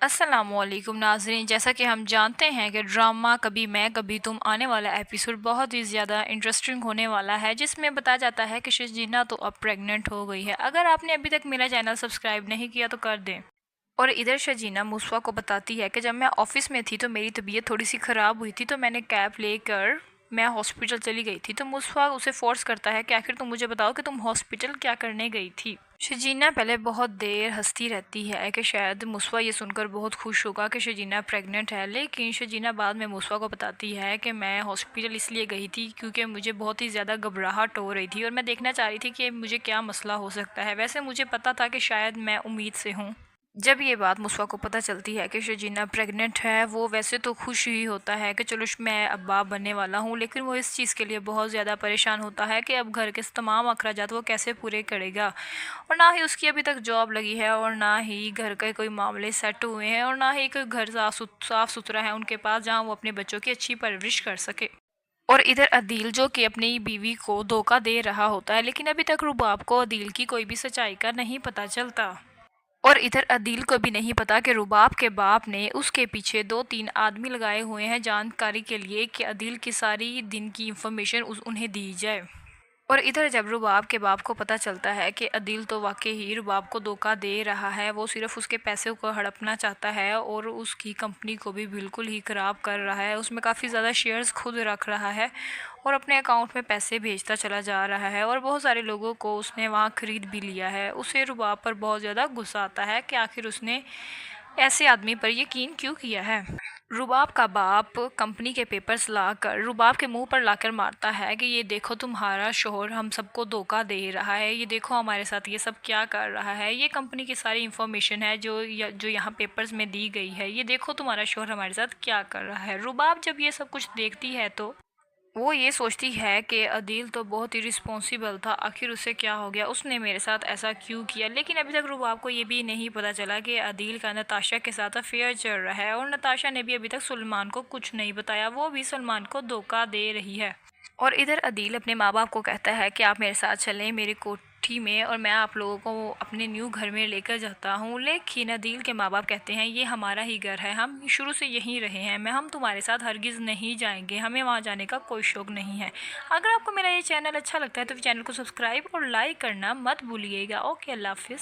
अस्सलामुअलैकुम नाज़रीन, जैसा कि हम जानते हैं कि ड्रामा कभी मैं कभी तुम आने वाला एपिसोड बहुत ही ज़्यादा इंटरेस्टिंग होने वाला है, जिसमें बताया जाता है कि शजीना तो अब प्रेग्नेंट हो गई है। अगर आपने अभी तक मेरा चैनल सब्सक्राइब नहीं किया तो कर दें। और इधर शजीना मुस्वा को बताती है कि जब मैं ऑफिस में थी तो मेरी तबीयत थोड़ी सी ख़राब हुई थी, तो मैंने कैब लेकर मैं हॉस्पिटल चली गई थी। तो मुस्वा उसे फोर्स करता है कि आखिर तुम मुझे बताओ कि तुम हॉस्पिटल क्या करने गई थी। शजीना पहले बहुत देर हंसती रहती है कि शायद मुस्वा ये सुनकर बहुत खुश होगा कि शजीना प्रेग्नेंट है, लेकिन शजीना बाद में मुस्वा को बताती है कि मैं हॉस्पिटल इसलिए गई थी क्योंकि मुझे बहुत ही ज़्यादा घबराहट हो रही थी और मैं देखना चाह रही थी कि मुझे क्या मसला हो सकता है। वैसे मुझे पता था कि शायद मैं उम्मीद से हूँ। जब ये बात मुस्वा को पता चलती है कि शजीना प्रेग्नेंट है, वो वैसे तो खुश ही होता है कि चलो मैं अब बाप बनने वाला हूँ, लेकिन वो इस चीज़ के लिए बहुत ज़्यादा परेशान होता है कि अब घर के तमाम अखराजात वो कैसे पूरे करेगा। और ना ही उसकी अभी तक जॉब लगी है और ना ही घर के कोई मामले सेट हुए हैं और ना ही कोई घर साफ सुथरा है उनके पास जहाँ वो अपने बच्चों की अच्छी परवरिश कर सके। और इधर अदील जो कि अपनी बीवी को धोखा दे रहा होता है, लेकिन अभी तक रुबाब को अदील की कोई भी सच्चाई का नहीं पता चलता। और इधर अदील को भी नहीं पता कि रुबाब के बाप ने उसके पीछे 2-3 आदमी लगाए हुए हैं जानकारी के लिए कि अदील की सारी दिन की इंफॉर्मेशन उन्हें दी जाए। और इधर जब रुबाब के बाप को पता चलता है कि अदील तो वाकई ही रुबाब को धोखा दे रहा है, वो सिर्फ उसके पैसे को हड़पना चाहता है और उसकी कंपनी को भी बिल्कुल ही ख़राब कर रहा है, उसमें काफ़ी ज़्यादा शेयर्स खुद रख रहा है और अपने अकाउंट में पैसे भेजता चला जा रहा है और बहुत सारे लोगों को उसने वहाँ ख़रीद भी लिया है। उसे रुबाब पर बहुत ज़्यादा गुस्सा आता है कि आखिर उसने ऐसे आदमी पर यकीन क्यों किया है। रुबाब का बाप कंपनी के पेपर्स लाकर रुबाब के मुंह पर लाकर मारता है कि ये देखो तुम्हारा शोहर हम सबको धोखा दे रहा है, ये देखो हमारे साथ ये सब क्या कर रहा है, ये कंपनी की सारी इन्फॉर्मेशन है जो यहाँ पेपर्स में दी गई है, ये देखो तुम्हारा शोहर हमारे साथ क्या कर रहा है। रुबाब जब ये सब कुछ देखती है तो वो ये सोचती है कि अदील तो बहुत ही रिस्पॉन्सिबल था, आखिर उसे क्या हो गया, उसने मेरे साथ ऐसा क्यों किया। लेकिन अभी तक रुबाब को ये भी नहीं पता चला कि अदील का नताशा के साथ अफेयर चल रहा है और नताशा ने भी अभी तक सलमान को कुछ नहीं बताया, वो भी सलमान को धोखा दे रही है। और इधर अदील अपने माँ बाप को कहता है कि आप मेरे साथ चलें मेरी कोठी में और मैं आप लोगों को अपने न्यू घर में लेकर जाता हूँ। लेकिन अदील के माँ बाप कहते हैं ये हमारा ही घर है, हम शुरू से यहीं रहे हैं, मैं हम तुम्हारे साथ हरगिज़ नहीं जाएंगे, हमें वहाँ जाने का कोई शौक़ नहीं है। अगर आपको मेरा ये चैनल अच्छा लगता है तो चैनल को सब्सक्राइब और लाइक करना मत भूलिएगा। ओके, अल्लाह हाफिज़।